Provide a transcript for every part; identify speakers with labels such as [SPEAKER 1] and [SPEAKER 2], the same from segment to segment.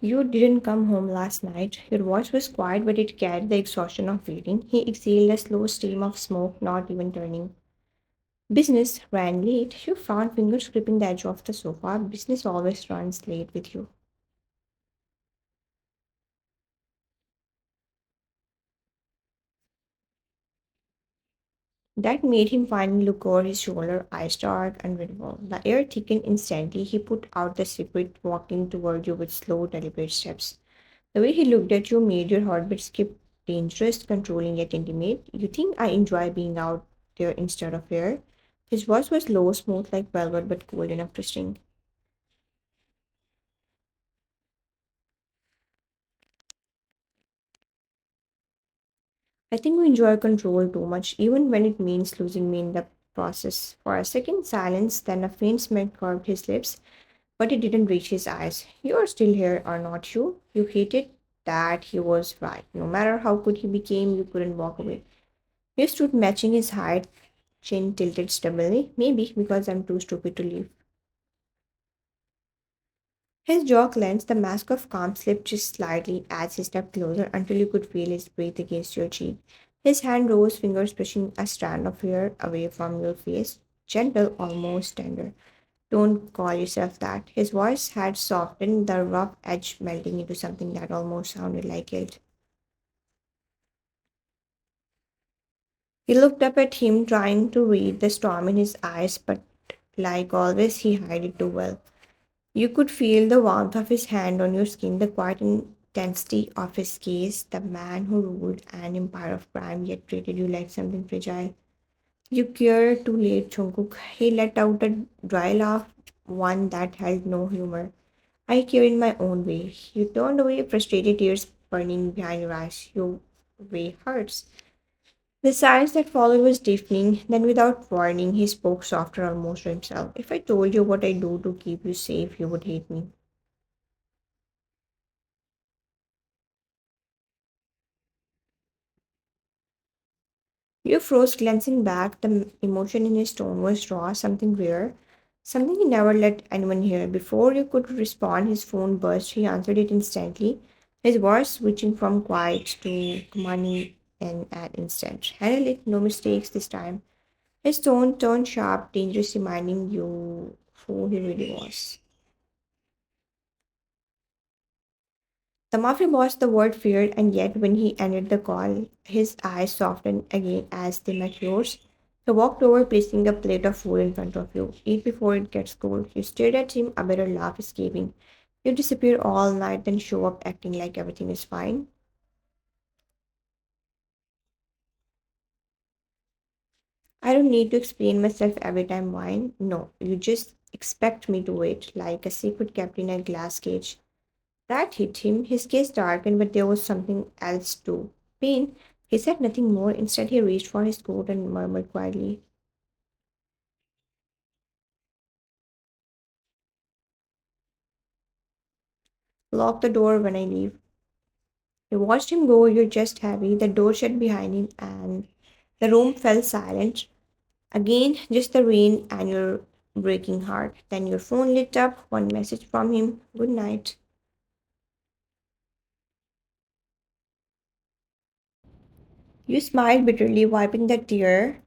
[SPEAKER 1] You didn't come home last night. Your voice was quiet, but it carried the exhaustion of waiting. He exhaled a slow stream of smoke, not even turning. Business ran late. You found fingers gripping the edge of the sofa. Business always runs late with you. That made him finally look over his shoulder, eyes dark, unreadable. The air thickened instantly. He put out the cigarette, walking toward you with slow, deliberate steps. The way he looked at you made your heartbeat skip, dangerous, controlling yet intimate. You think I enjoy being out there instead of here? His voice was low, smooth like velvet, but cold enough to sting. I think we enjoy control too much, even when it means losing me in the process. For a second, silence, then a faint smile curved his lips, but it didn't reach his eyes. You are still here, are not you? You hated that he was right. No matter how good he became, you couldn't walk away. You stood matching his height, chin tilted stably, maybe because I'm too stupid to leave. His jaw clenched, the mask of calm slipped just slightly as he stepped closer until you could feel his breath against your cheek. His hand rose, fingers pushing a strand of hair away from your face, gentle, almost tender. Don't call yourself that. His voice had softened, the rough edge melting into something that almost sounded like guilt. He looked up at him, trying to read the storm in his eyes, but like always, he hid it too well. You could feel the warmth of his hand on your skin, the quiet intensity of his gaze, the man who ruled an empire of crime yet treated you like something fragile. You cared too late, Jungkook. He let out a dry laugh, one that held no humor. I care in my own way. You turned away, frustrated tears burning behind your eyes. Your way hurts. The silence that followed was deafening. Then, without warning, he spoke softer, almost to himself. If I told you what I do to keep you safe, you would hate me. You froze, glancing back. The emotion in his tone was raw, something rare, something he never let anyone hear. Before you could respond, his phone burst. He answered it instantly, his voice switching from quiet to commanding in an instant. Handle it, no mistakes this time. His tone turned sharp, dangerous, reminding you who he really was. The mafia boss the word feared, and yet when he ended the call, his eyes softened again as they met yours. He walked over, placing a plate of food in front of you. Eat before it gets cold. You stared at him, a bitter laugh escaping. You disappear all night, then show up acting like everything is fine. I don't need to explain myself every time wine. No, you just expect me to wait, like a secret kept in a glass cage. That hit him. His gaze darkened, but there was something else too. Pain. He said nothing more. Instead, he reached for his coat and murmured quietly, "Lock the door when I leave." You watched him go, your chest heavy, the door shut behind him, and the room fell silent. Again, just the rain and your breaking heart. Then your phone lit up, one message from him: "Good night." You smiled bitterly, wiping the tear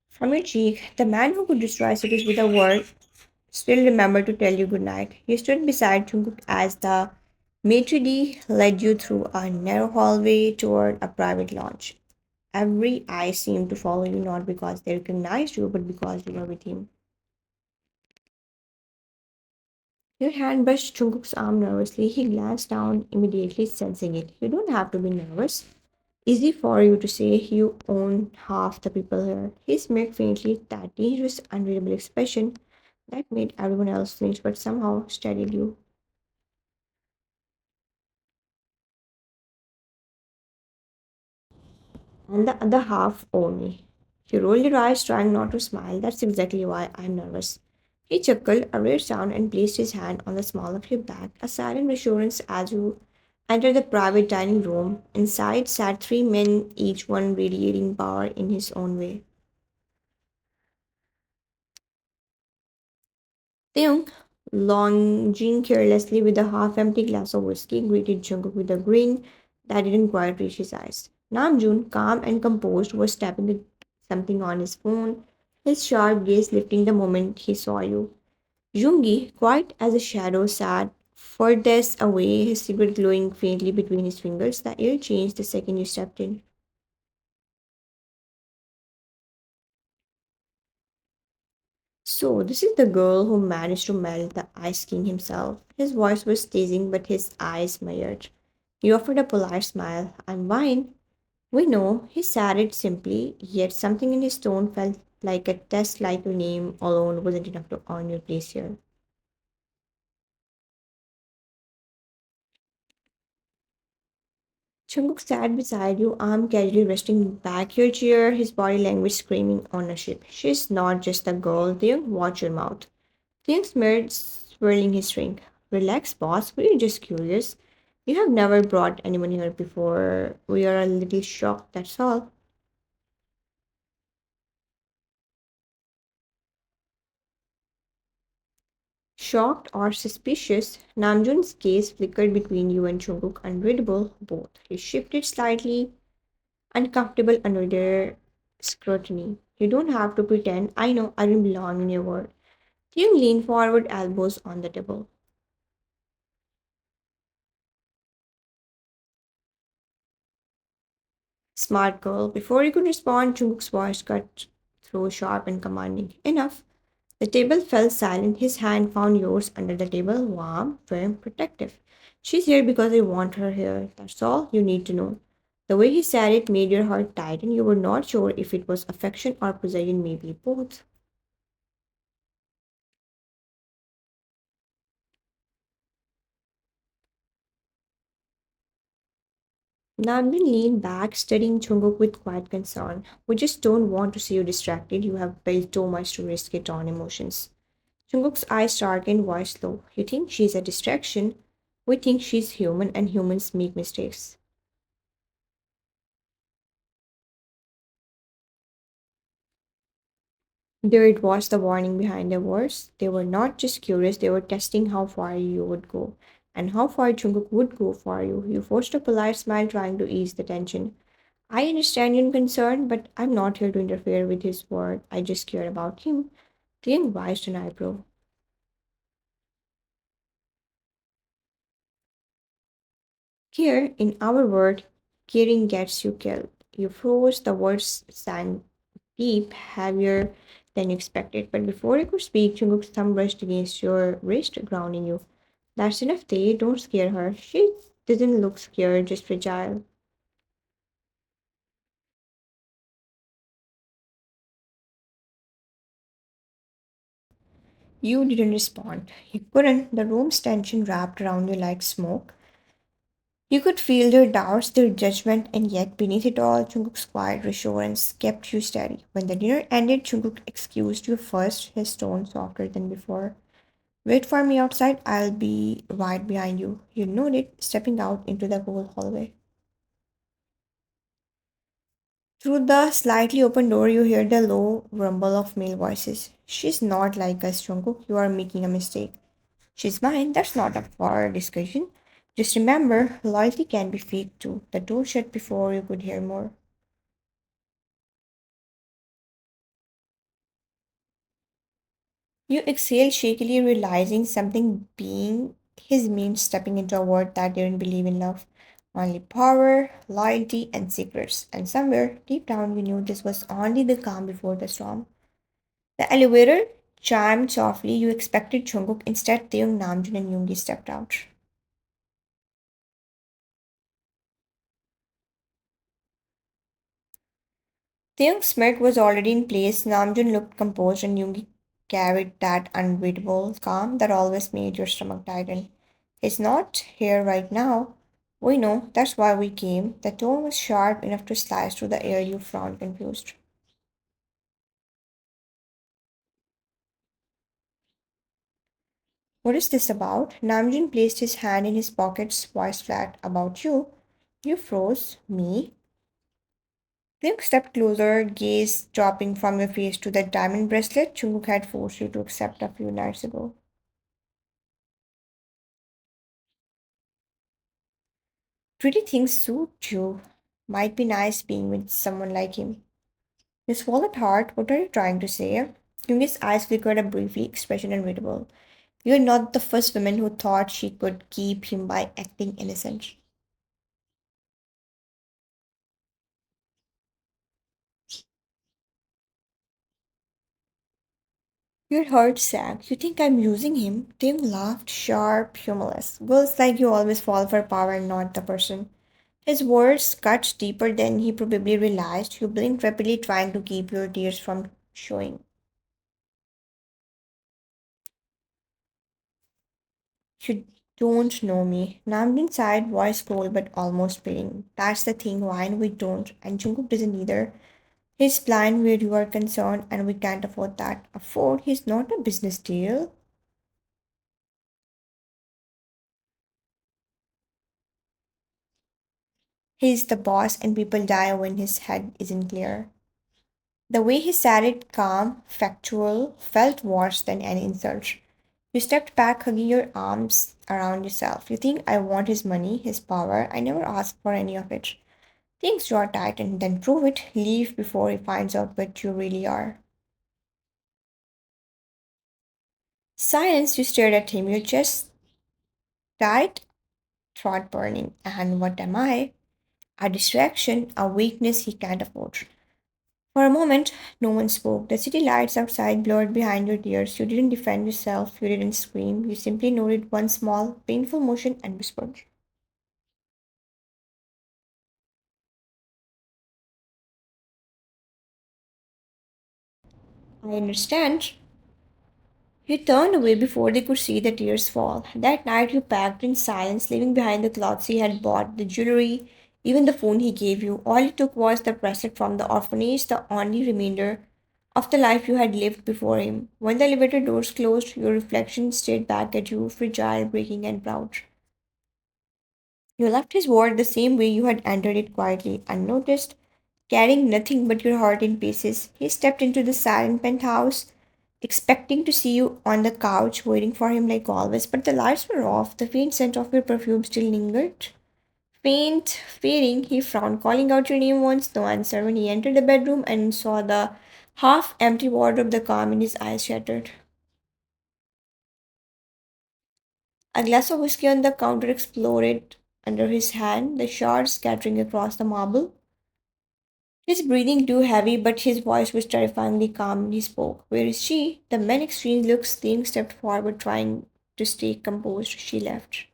[SPEAKER 1] from your cheek. The man who could destroy cities with a word still remembered to tell you good night. You stood beside Jungkook as the maitre d' led you through a narrow hallway toward a private lounge. Every eye seemed to follow you not because they recognized you, but because you were with him. Your hand brushed Jungkook's arm nervously. He glanced down, immediately sensing it. You don't have to be nervous. Easy for you to say you own half the people here. He smirked faintly, that dangerous, unreadable expression that made everyone else flinch but somehow steadied you. And the other half owe me. He rolled your eyes, trying not to smile. That's exactly why I'm nervous. He chuckled, a rare sound, and placed his hand on the small of your back, a silent reassurance as you entered the private dining room. Inside sat three men, each one radiating power in his own way. Teung, Lounging carelessly with a half empty glass of whiskey, greeted Jungkook with a grin that didn't quite reach his eyes. Namjoon, calm and composed, was tapping something on his phone, his sharp gaze lifting the moment he saw you. Jungi, quiet as a shadow, sat furthest away, his cigarette glowing faintly between his fingers. The air changed the second you stepped in. So, this is the girl who managed to melt the Ice King himself. His voice was teasing, but his eyes smeared. He offered a polite smile. I'm fine. We know, he said it simply, yet something in his tone felt like a test like your name alone wasn't enough to earn your place here. Jungkook sat beside you, arm casually resting back your chair, his body language screaming ownership. She's not just a girl, Taeyong, watch your mouth. Taeyong smirked, swirling his drink. Relax, boss, we're just curious. You have never brought anyone here before. We are a little shocked, that's all. Shocked or suspicious, Namjoon's gaze flickered between you and Jungkook, unreadable both. He shifted slightly, uncomfortable under their scrutiny. You don't have to pretend. I know I don't belong in your world. Young leaned forward, elbows on the table. Smart girl. Before you could respond, Jungkook's voice cut through sharp and commanding. Enough. The table fell silent. His hand found yours under the table, warm, firm, protective. She's here because I want her here. That's all you need to know. The way he said it made your heart tighten. You were not sure if it was affection or possession, maybe both. Namjoon leaned back, studying Jungkook with quiet concern. We just don't want to see you distracted. You have built too much to risk it on emotions. Jungkook's eyes darkened, voice low. You think she's a distraction? We think she's human, and humans make mistakes. There it was, the warning behind the words. They were not just curious, they were testing how far you would go and how far Jungkook would go for you. You forced a polite smile, trying to ease the tension. I understand your concern, but I'm not here to interfere with his word. I just care about him. Clean raised an eyebrow. Care, in our word, caring gets you killed. You froze, the words sank deep, heavier than you expected. But before you could speak, Jungkook's thumb brushed against your wrist, grounding you. That's enough, Tay. Don't scare her. She doesn't look scared, just fragile. You didn't respond. You couldn't. The room's tension wrapped around you like smoke. You could feel their doubts, their judgment, and yet beneath it all, Jungkook's quiet reassurance kept you steady. When the dinner ended, Jungkook excused you first, his tone softer than before. Wait for me outside, I'll be right behind you. You nodded, stepping out into the cool hallway. Through the slightly open door, you hear the low rumble of male voices. She's not like us, Jungkook. You are making a mistake. She's mine. That's not up for discussion. Just remember, loyalty can be fake too. The door shut before you could hear more. You exhale shakily, realizing something being his means stepping into a world that didn't believe in love. Only power, loyalty, and secrets. And somewhere deep down, you knew this was only the calm before the storm. The elevator chimed softly. You expected Jungkook. Instead, Taeyong, Namjoon, and Yoongi stepped out. Taeyong's smirk was already in place. Namjoon looked composed, and Yoongi carried that unbeatable calm that always made your stomach tighten. He's not here right now. We know, that's why we came. The tone was sharp enough to slice through the air. You frowned, confused. What is this about? Namjoon placed his hand in his pockets, voice flat. About you? You froze. Me? Luke stepped closer, gaze dropping from your face to the diamond bracelet Chunguk had forced you to accept a few nights ago. Pretty things suit you. Might be nice being with someone like him. You swallowed hard. What are you trying to say? Yumi's eyes flickered a briefly, expression unreadable. You're not the first woman who thought she could keep him by acting innocent. Your heart sank. You think I'm using him? Tim laughed, sharp, humorless. Girls like you always fall for power, not the person. His words cut deeper than he probably realized. You blinked rapidly, trying to keep your tears from showing. You don't know me. Namdin sighed, voice cold but almost pitying. That's the thing, Wine, we don't. And Jungkook doesn't either. He's blind where you are concerned, and we can't afford that. Afford? He's not a business deal. He's the boss, and people die when his head isn't clear. The way he said it, calm, factual, felt worse than any insult. You stepped back, hugging your arms around yourself. You think I want his money, his power. I never asked for any of it. Things draw tight and then prove it. Leave before he finds out what you really are. Silence, you stared at him. Your chest tight, throat burning. And what am I? A distraction, a weakness he can't afford. For a moment, no one spoke. The city lights outside blurred behind your ears. You didn't defend yourself, you didn't scream. You simply noted one small, painful motion and whispered. I understand. You turned away before they could see the tears fall. That night you packed in silence, leaving behind the clothes he had bought, the jewelry, even the phone he gave you. All you took was the bracelet from the orphanage, the only remainder of the life you had lived before him. When the elevator doors closed, your reflection stared back at you, fragile, breaking, and proud. You left his ward the same way you had entered it quietly, unnoticed, carrying nothing but your heart in pieces. He stepped into the silent penthouse, expecting to see you on the couch, waiting for him like always, but the lights were off. The faint scent of your perfume still lingered. Faint, fading, he frowned, calling out your name once, no answer. When he entered the bedroom and saw the half empty wardrobe, the calm in his eyes shattered. A glass of whiskey on the counter exploded under his hand, the shards scattering across the marble. His breathing too heavy, but his voice was terrifyingly calm when he spoke. Where is she? The men exchanged looks. Thing stepped forward, trying to stay composed. She left.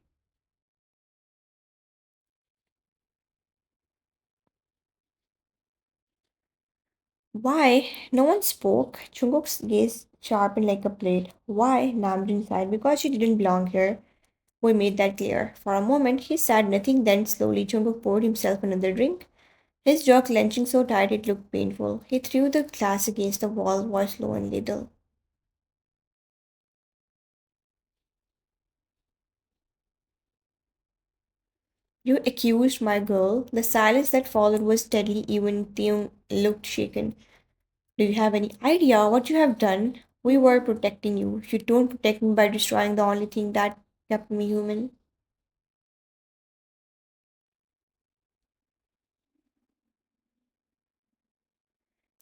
[SPEAKER 1] Why? No one spoke. Chunguk's gaze sharpened like a blade. Why? Namjoon sighed. Because she didn't belong here. We made that clear. For a moment, he said nothing, then slowly Jungkook poured himself another drink. His jaw clenching so tight it looked painful. He threw the glass against the wall, voice low and little. You accused my girl. The silence that followed was deadly, even Theum looked shaken. Do you have any idea what you have done? We were protecting you. You don't protect me by destroying the only thing that kept me human.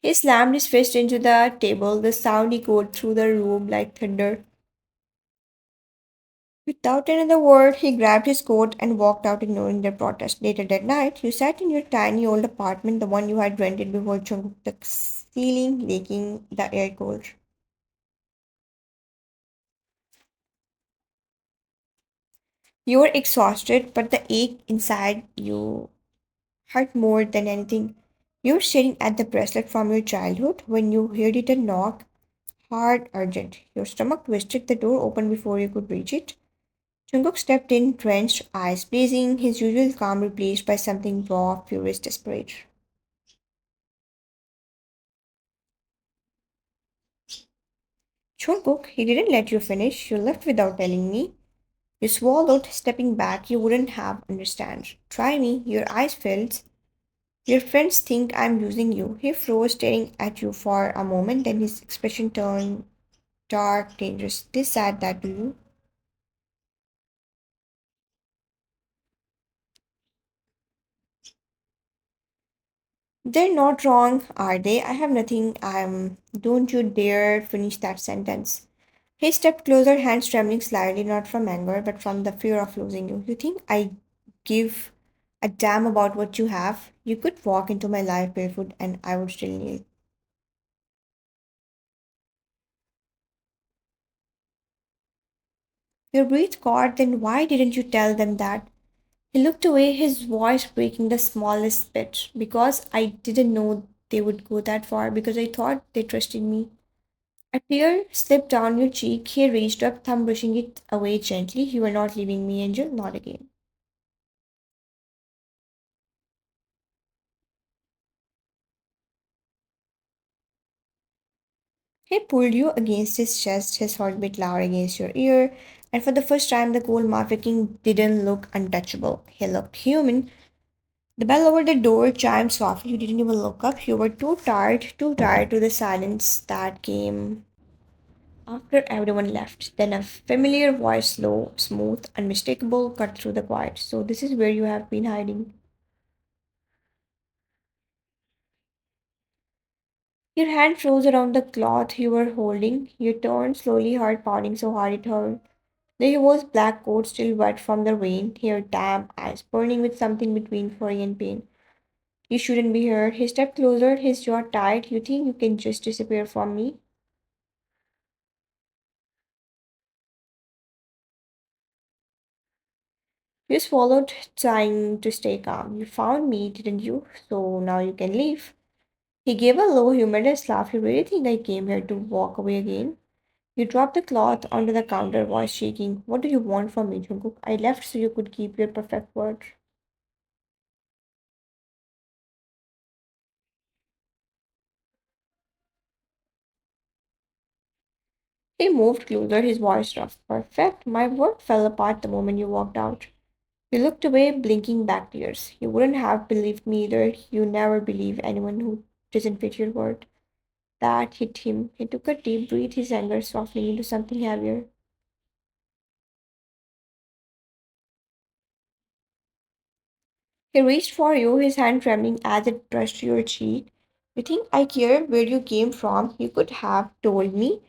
[SPEAKER 1] He slammed his fist into the table. The sound echoed through the room like thunder. Without another word, he grabbed his coat and walked out, ignoring their protest. Later that night, you sat in your tiny old apartment, the one you had rented before Chung, the ceiling leaking, the air cold. You were exhausted, but the ache inside you hurt more than anything. You were staring at the bracelet from your childhood when you heard it a knock, hard, urgent. Your stomach twisted, the door opened before you could reach it. Jungkook stepped in, drenched, eyes blazing, his usual calm replaced by something raw, furious, desperate. Jungkook, he didn't let you finish. You left without telling me. You swallowed, stepping back. You wouldn't have understand. Try me. Your eyes filled. Your friends think I'm using you. He froze, staring at you for a moment, then his expression turned dark, dangerous. They said that to you. They're not wrong, are they? I have nothing. Don't you dare finish that sentence. He stepped closer, hands trembling slightly, not from anger, but from the fear of losing you. You think I give a damn about what you have? You could walk into my life barefoot and I would still kneel. Your breath caught, then why didn't you tell them that? He looked away, his voice breaking the smallest bit. Because I didn't know they would go that far, because I thought they trusted me. A tear slipped down your cheek. He reached up, thumb brushing it away gently. You are not leaving me, Angel, not again. He pulled you against his chest, his heartbeat loud against your ear, and for the first time, the cold Mafia King didn't look untouchable. He looked human. The bell over the door chimed softly. You didn't even look up. You were too tired to the silence that came after everyone left. Then a familiar voice, slow, smooth, unmistakable, cut through the quiet. So, this is where you have been hiding. Your hand froze around the cloth you were holding. You turned slowly, heart pounding so hard it hurt. There he was, black coat still wet from the rain, hair damp, eyes burning with something between fury and pain. You shouldn't be here. He stepped closer, his jaw tight. You think you can just disappear from me? You swallowed, trying to stay calm. You found me, didn't you? So now you can leave. He gave a low, humorless laugh. You really think I came here to walk away again? You dropped the cloth onto the counter, voice shaking. What do you want from me, Jungkook? I left so you could keep your perfect word. He moved closer, his voice rough. Perfect. My word fell apart the moment you walked out. You looked away, blinking back tears. You wouldn't have believed me either. You never believe anyone who doesn't fit your word. That hit him. He took a deep breath, his anger softening into something heavier. He reached for you, his hand trembling as it brushed your cheek. You think I care where you came from? You could have told me.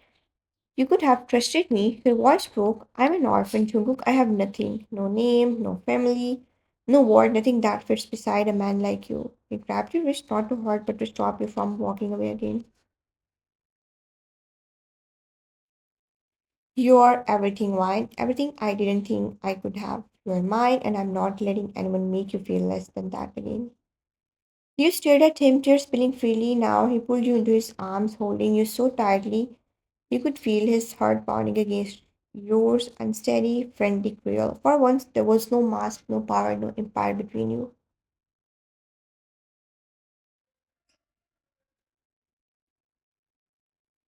[SPEAKER 1] You could have trusted me. Your voice broke. I'm an orphan, Jungkook. I have nothing. No name, no family, no word, nothing that fits beside a man like you. He grabbed your wrist not to hurt but to stop you from walking away again. You're everything, Wine. Everything I didn't think I could have. You're mine, and I'm not letting anyone make you feel less than that again. You stared at him, tears spilling freely. Now he pulled you into his arms, holding you so tightly you could feel his heart pounding against yours, unsteady, frantic, real. For once, there was no mask, no power, no empire between you.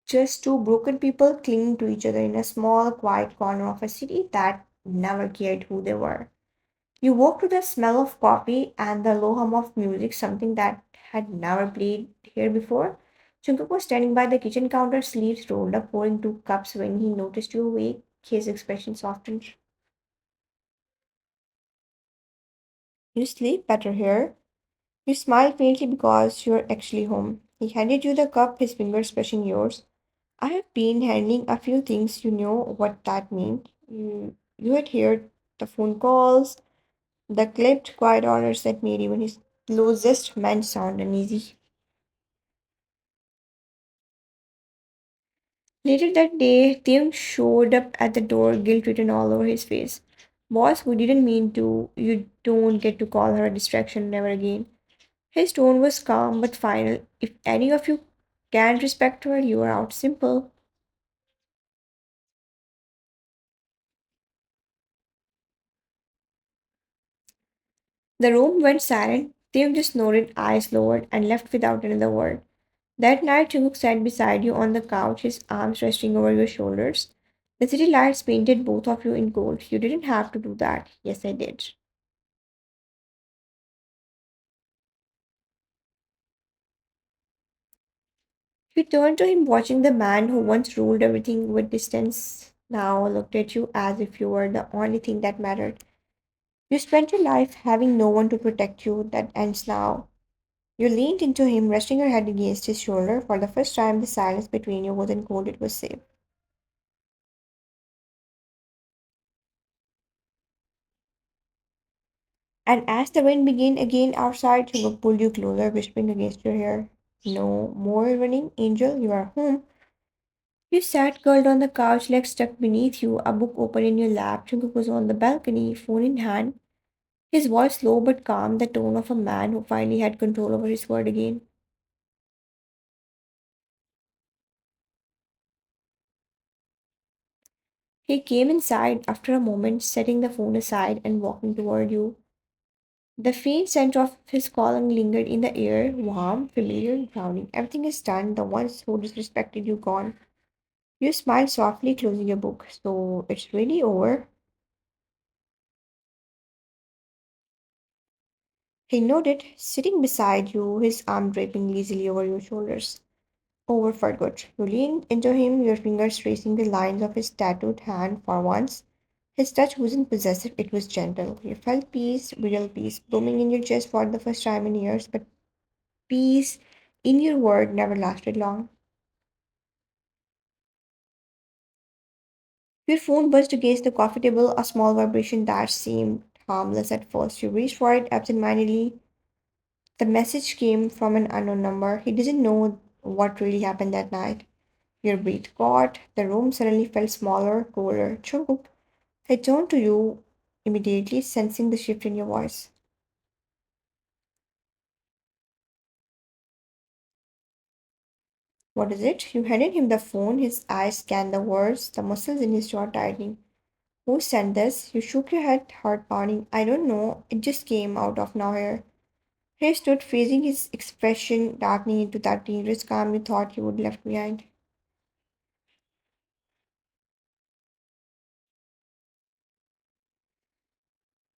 [SPEAKER 1] Just two broken people clinging to each other in a small, quiet corner of a city that never cared who they were. You woke to the smell of coffee and the low hum of music, something that had never played here before. Jungkook was standing by the kitchen counter, sleeves rolled up, pouring two cups when he noticed you awake. His expression softened. You sleep better here. You smile faintly because you're actually home. He handed you the cup, his fingers brushing yours. I have been handling a few things, you know what that means. You had heard the phone calls, the clipped, quiet orders that made even his closest man sound uneasy. Later that day, Tim showed up at the door, guilt written all over his face. Boss, we didn't mean to. You don't get to call her a distraction never again. His tone was calm but final. If any of you can't respect her, you are out. Simple. The room went silent. Tim just nodded, eyes lowered, and left without another word. That night, Chunguk sat beside you on the couch, his arms resting over your shoulders. The city lights painted both of you in gold. You didn't have to do that. Yes, I did. You turned to him, watching the man who once ruled everything with distance now looked at you as if you were the only thing that mattered. You spent your life having no one to protect you. That ends now. You leaned into him, resting your head against his shoulder. For the first time, the silence between you wasn't cold, it was safe. And as the rain began again outside, Chungo pulled you closer, whispering against your ear. No more running, Angel, you are home. You sat curled on the couch, legs stuck beneath you, a book open in your lap. Chungo was on the balcony, phone in hand, his voice low but calm, the tone of a man who finally had control over his word again. He came inside after a moment, setting the phone aside and walking toward you. The faint scent of his calling lingered in the air, warm, familiar, grounding. Everything is done, the ones who disrespected you gone. You smiled softly, closing your book. So it's really over. He nodded, sitting beside you, his arm draping easily over your shoulders. Over for good. You leaned into him, your fingers tracing the lines of his tattooed hand for once. His touch wasn't possessive, it was gentle. You felt peace, real peace, blooming in your chest for the first time in years, but peace in your word never lasted long. Your phone buzzed against the coffee table, a small vibration that seemed harmless at first. You reached for it absentmindedly. The message came from an unknown number. He didn't know what really happened that night. Your breath caught. The room suddenly felt smaller, colder. Jungkook, I turned to you immediately, sensing the shift in your voice. What is it? You handed him the phone. His eyes scanned the words, the muscles in his jaw tightening. Who sent this? You shook your head, heart pounding. I don't know. It just came out of nowhere. He stood freezing, his expression darkening into that dangerous calm you thought you would left behind.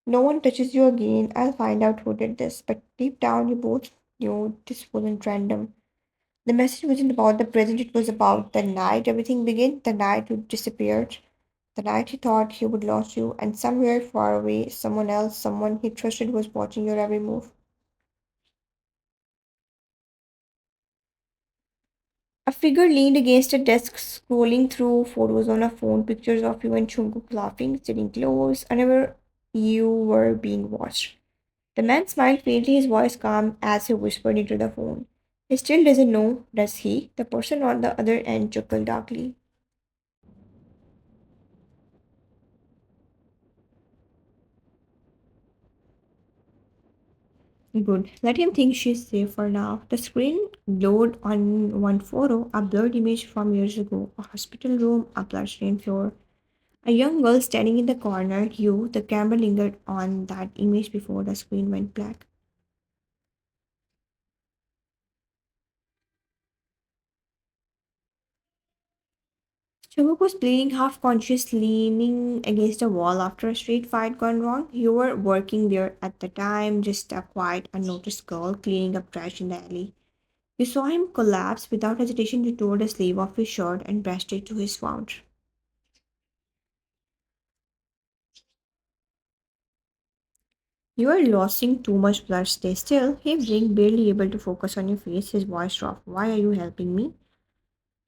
[SPEAKER 1] No one touches you again. I'll find out who did this. But deep down, you both knew this wasn't random. The message wasn't about the present, it was about the night everything began, the night you disappeared, the night he thought he would lose you, and somewhere far away, someone else, someone he trusted, was watching your every move. A figure leaned against a desk, scrolling through photos on a phone, pictures of you and Jungkook laughing, sitting close, unaware you were being watched. The man smiled faintly, his voice calm as he whispered into the phone. He still doesn't know, does he? The person on the other end chuckled darkly. Good. Let him think she's safe for now. The screen glowed on one photo, a blurred image from years ago. A hospital room, a blood-stained floor. A young girl standing in the corner. You, the camera lingered on that image before the screen went black. Chubuk was bleeding, half conscious, leaning against a wall after a street fight gone wrong. You were working there at the time, just a quiet, unnoticed girl cleaning up trash in the alley. You saw him collapse without hesitation. You tore the sleeve of his shirt and brushed it to his wound. You are losing too much blood. Stay still. He blinked, barely able to focus on your face. His voice dropped. Why are you helping me?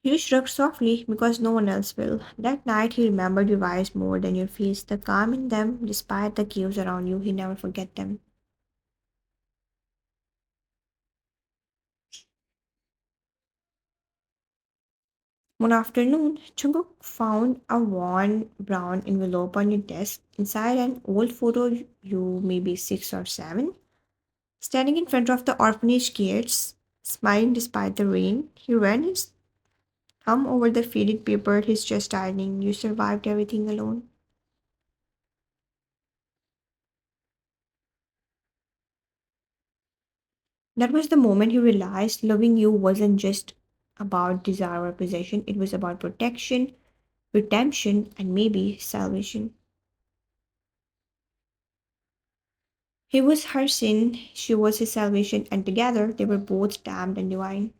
[SPEAKER 1] You shrugged softly because no one else will. That night he remembered your eyes more than your face. The calm in them, despite the chaos around you, he never forget them. One afternoon, Jungkook found a worn brown envelope on your desk. Inside an old photo, you maybe 6 or 7, standing in front of the orphanage gates, smiling despite the rain. He ran his thumb over the faded paper, his chest tightening. You survived everything alone. That was the moment he realized loving you wasn't just about desire or possession, it was about protection, redemption, and maybe salvation. He was her sin, she was his salvation, and together they were both damned and divine.